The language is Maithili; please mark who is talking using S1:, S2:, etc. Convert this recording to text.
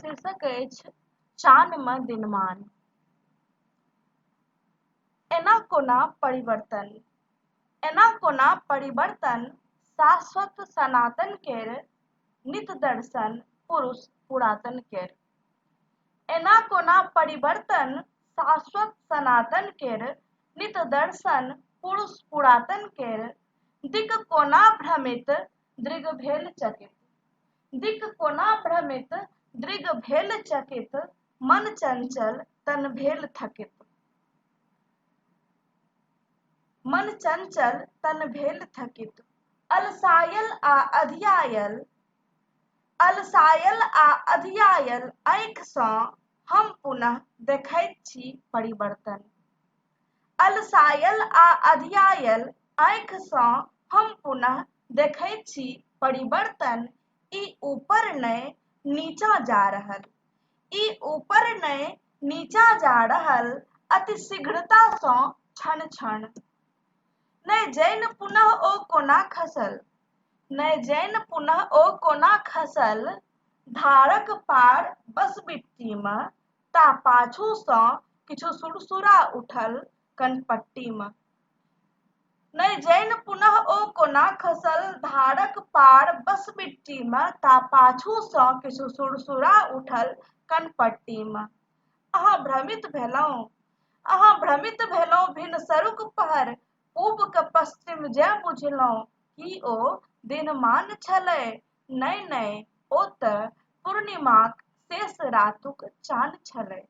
S1: शीर्षक अछि चानम दिनमान। एना कोना परिवर्तन शाश्वत सनातन केर नित दर्शन पुरुष पुरातन केर। एना कोना परिवर्तन शाश्वत सनातन केर नित दर्शन पुरुष पुरातन केर। दिक कोना भ्रमित दृग भेल चकित। दिक कोना भ्रमित दृग भेल चकित। मन चंचल तन भेल थकित। मन चंचल तन भेल थकित। अलसायल आ अधियायल आँखि सँ हम पुनः देखैत छी परिवर्तन। अलसायल आ अधियायल आँखि सँ हम पुनः देखैत छी परिवर्तन। ई ऊपर नै नीचा जा रहल। ई ऊपर नै नीचा जा रहल अति शीघ्रता सँ क्षण क्षण। नै जानि पुनः ओ कोना खसल। नै जानि पुनः ओ कोना खसल। धारक पार बसबिट्टीमे ता पाछू सँ किछु सुरसुरा उठल कनपट्टीमे। नै जानि पुनः ओ कोना खसल। धारक पार बसबिट्टीमे ता पाछू सँ किछु सुरसुरा उठल कनपट्टीमे। अहाँ भ्रमित भेलहुँ भिनसरुक पहर। पूबक पश्चिम जेँ बुझलहुँ कि ओ दिनमान छलै। नै ओ त पूर्णिमाक शेष रातुक चान छलै।